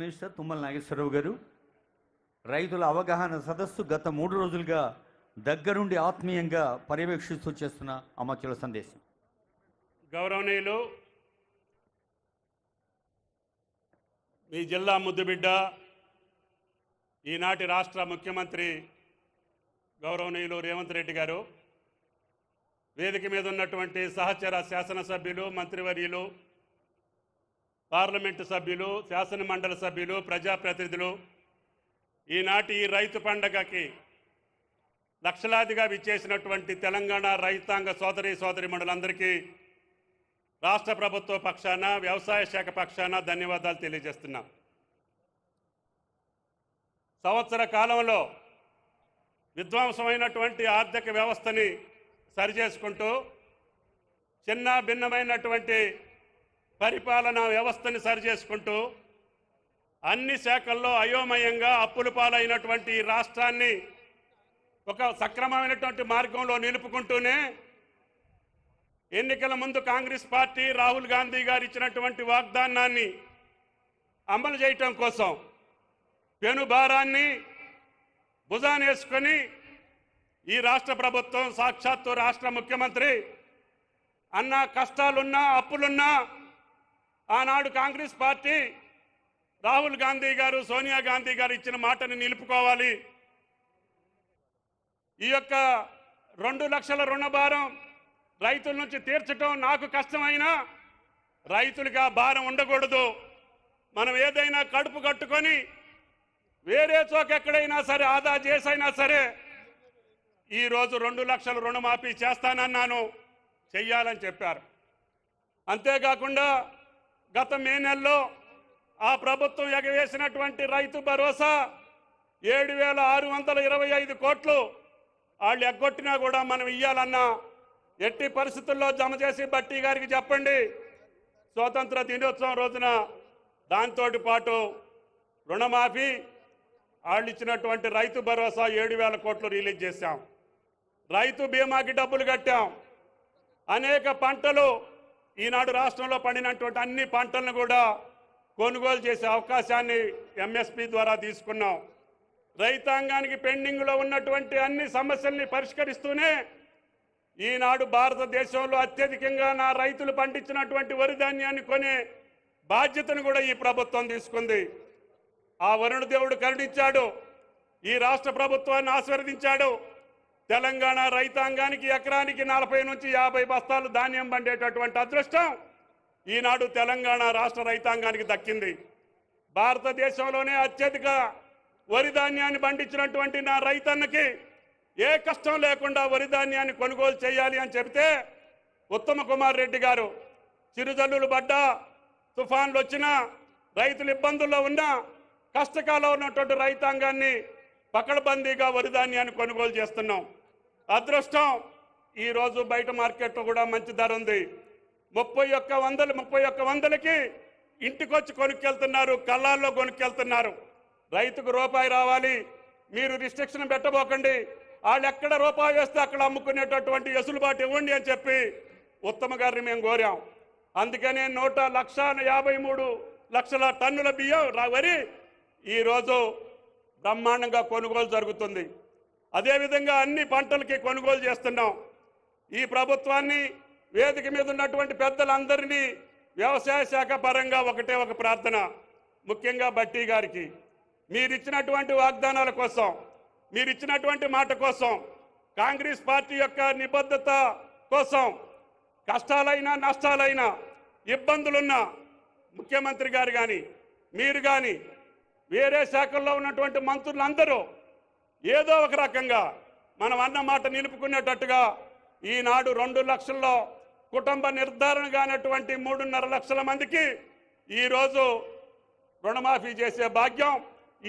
Minister Tummala Nageswararao గారు రైతుల అవగాహన సదస్సు గత 3 రోజులుగా దగ్గరుండి ఆత్మీయంగా పర్యవేక్షిస్తూ చేస్తున్న అమాత్యుల సందేశం. గౌరవనీయులు మీ జిల్లా ముద్దుబిడ్డ ఈనాటి రాష్ట్ర ముఖ్యమంత్రి గౌరవనీయులు రేవంత్ రెడ్డి గారు, వేదిక మీద ఉన్నటువంటి సహచర శాసనసభ్యులు, మంత్రివర్యులు, పార్లమెంటు సభ్యులు, శాసన మండలి సభ్యులు, ప్రజాప్రతినిధులు, ఈనాటి ఈ రైతు పండగకి లక్షలాదిగా విచ్చేసినటువంటి తెలంగాణ రైతాంగ సోదరీమణులందరికీ రాష్ట్ర ప్రభుత్వ పక్షాన, వ్యవసాయ శాఖ పక్షాన ధన్యవాదాలు తెలియజేస్తున్నాం. సంవత్సర కాలంలో విధ్వంసమైనటువంటి ఆర్థిక వ్యవస్థని సరిచేసుకుంటూ చిన్న భిన్నమైనటువంటి పరిపాలనా వ్యవస్థని సరిచేసుకుంటూ అన్ని శాఖల్లో అయోమయంగా అప్పుల పాలైనటువంటి రాష్ట్రాన్ని ఒక సక్రమమైనటువంటి మార్గంలో నిలుపుకుంటూనే ఎన్నికల ముందు కాంగ్రెస్ పార్టీ రాహుల్ గాంధీ గారు ఇచ్చినటువంటి వాగ్దానాన్ని అమలు చేయటం కోసం పెనుభారాన్ని భుజానేసుకొని ఈ రాష్ట్ర ప్రభుత్వం, సాక్షాత్తు రాష్ట్ర ముఖ్యమంత్రి అన్న కష్టాలున్నా అప్పులున్నా ఆనాడు కాంగ్రెస్ పార్టీ రాహుల్ గాంధీ గారు, సోనియా గాంధీ గారు ఇచ్చిన మాటని నిలుపుకోవాలి. ఈ యొక్క 2 లక్షల రుణభారం రైతుల నుంచి తీర్చడం నాకు కష్టమైనా రైతులుగా భారం ఉండకూడదు. మనం ఏదైనా కడుపు కట్టుకొని వేరే చోక ఎక్కడైనా సరే ఆదా చేసైనా సరే ఈరోజు 2 లక్షల రుణమాఫీ చేస్తానన్నాను, చెయ్యాలని చెప్పారు. అంతేకాకుండా గత మే నెలలో ఆ ప్రభుత్వం ఎగవేసినటువంటి రైతు భరోసా 7,625 కోట్లు వాళ్ళు ఎగ్గొట్టినా కూడా మనం ఇయ్యాలన్నా ఎట్టి పరిస్థితుల్లో జమ చేసి బట్టి గారికి చెప్పండి. స్వాతంత్ర దినోత్సవం రోజున దాంతో పాటు రుణమాఫీ, వాళ్ళు ఇచ్చినటువంటి రైతు భరోసా 7,000 కోట్లు రిలీజ్ చేశాం. రైతు బీమాకి డబ్బులు కట్టాం. అనేక పంటలు ఈనాడు రాష్ట్రంలో పండినటువంటి అన్ని పంటలను కూడా కొనుగోలు చేసే అవకాశాన్ని ఎంఎస్పీ ద్వారా తీసుకున్నాం. రైతాంగానికి పెండింగ్లో ఉన్నటువంటి అన్ని సమస్యల్ని పరిష్కరిస్తూనే ఈనాడు భారతదేశంలో అత్యధికంగా నా రైతులు పండించినటువంటి వరి ధాన్యాన్ని కొనే బాధ్యతను కూడా ఈ ప్రభుత్వం తీసుకుంది. ఆ వరుణ దేవుడు కరుణించాడు, ఈ రాష్ట్ర ప్రభుత్వాన్ని ఆశీర్వదించాడు. తెలంగాణ రైతాంగానికి ఎకరానికి 40 నుంచి 50 బస్తాలు ధాన్యం పండేటటువంటి అదృష్టం ఈనాడు తెలంగాణ రాష్ట్ర రైతాంగానికి దక్కింది. భారతదేశంలోనే అత్యధిక వరి ధాన్యాన్ని పండించినటువంటి నా రైతన్నకి ఏ కష్టం లేకుండా వరి ధాన్యాన్ని కొనుగోలు చేయాలి అని చెబితే ఉత్తమ కుమార్ రెడ్డి గారు చిరుజల్లులు పడ్డా, తుఫాన్లు వచ్చినా, రైతులు ఇబ్బందుల్లో ఉన్నా, కష్టకాలంలో ఉన్నటువంటి రైతాంగాన్ని పకడ్బందీగా వరి ధాన్యాన్ని కొనుగోలు చేస్తున్నాం. అదృష్టం ఈరోజు బయట మార్కెట్లో కూడా మంచి ధర ఉంది. 31,100కి ఇంటికొచ్చి కొనుక్కెళ్తున్నారు, కళ్ళాల్లో కొనుక్కెళ్తున్నారు. రైతుకు రూపాయి రావాలి, మీరు రిస్ట్రిక్షన్ పెట్టబోకండి, వాళ్ళు ఎక్కడ రూపాయి వేస్తే అక్కడ అమ్ముకునేటటువంటి వెసులుబాటు ఇవ్వండి అని చెప్పి ఉత్తమ గారిని మేము కోరాం. అందుకనే 1,53 లక్షల టన్నుల బియ్యం వరి ఈరోజు బ్రహ్మాండంగా కొనుగోలు జరుగుతుంది. అదేవిధంగా అన్ని పంటలకి కొనుగోలు చేస్తున్నాం. ఈ ప్రభుత్వాన్ని, వేదిక మీద ఉన్నటువంటి పెద్దలందరినీ వ్యవసాయ శాఖ పరంగా ఒకటే ఒక ప్రార్థన, ముఖ్యంగా బట్టి గారికి, మీరిచ్చినటువంటి వాగ్దానాల కోసం, మీరిచ్చినటువంటి మాట కోసం, కాంగ్రెస్ పార్టీ యొక్క నిబద్ధత కోసం కష్టాలైనా నష్టాలైనా ఇబ్బందులున్నా ముఖ్యమంత్రి గారు కానీ, మీరు కానీ, వేరే శాఖల్లో ఉన్నటువంటి మంత్రులందరూ ఏదో ఒక రకంగా మనం అన్న మాట నిలుపుకునేటట్టుగా ఈనాడు 2 లక్షల్లో కుటుంబ నిర్ధారణ కానటువంటి 3.5 లక్షల మందికి ఈరోజు రుణమాఫీ చేసే భాగ్యం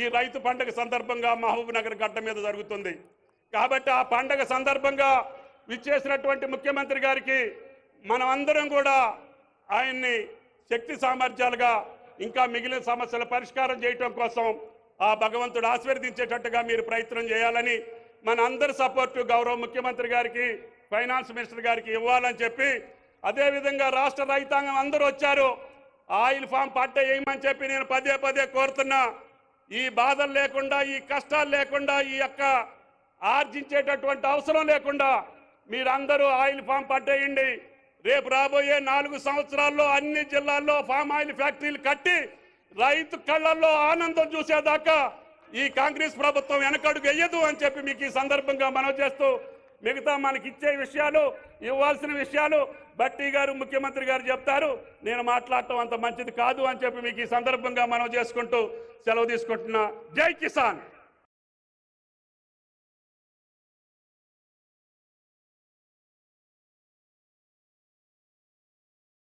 ఈ రైతు పండుగ సందర్భంగా మహబూబ్ నగర్ గడ్డ మీద జరుగుతుంది. కాబట్టి ఆ పండుగ సందర్భంగా విచ్చేసినటువంటి ముఖ్యమంత్రి గారికి మనం అందరం కూడా ఆయన్ని శక్తి సామర్థ్యాలుగా ఇంకా మిగిలిన సమస్యల పరిష్కారం చేయటం కోసం ఆ భగవంతుడు ఆశీర్వదించేటట్టుగా మీరు ప్రయత్నం చేయాలని మన అందరి సపోర్టు గౌరవ ముఖ్యమంత్రి గారికి, ఫైనాన్స్ మినిస్టర్ గారికి ఇవ్వాలని చెప్పి, అదేవిధంగా రాష్ట్ర రైతాంగం అందరూ వచ్చారు. ఆయిల్ ఫామ్ పట్ట వేయమని చెప్పి నేను పదే పదే కోరుతున్నా. ఈ బాధలు లేకుండా, ఈ కష్టాలు లేకుండా, ఈ యొక్క ఆర్జించేటటువంటి అవసరం లేకుండా మీరందరూ ఆయిల్ ఫామ్ పట్టేయండి. రేపు రాబోయే 4 సంవత్సరాల్లో అన్ని జిల్లాల్లో ఫామ్ ఆయిల్ ఫ్యాక్టరీలు కట్టి రైతు కళ్ళల్లో ఆనందం చూసేదాకా ఈ కాంగ్రెస్ ప్రభుత్వం వెనకడుగు వేయదు అని చెప్పి మీకు ఈ సందర్భంగా మనవి చేస్తూ, మిగతా మనకి ఇచ్చే విషయాలు, ఇవ్వాల్సిన విషయాలు భట్టి గారు, ముఖ్యమంత్రి గారు చెప్తారు. నేను మాట్లాడటం అంత మంచిది కాదు అని చెప్పి మీకు ఈ సందర్భంగా మనవి చేసుకుంటూ సెలవు తీసుకుంటున్నా. జై కిసాన్.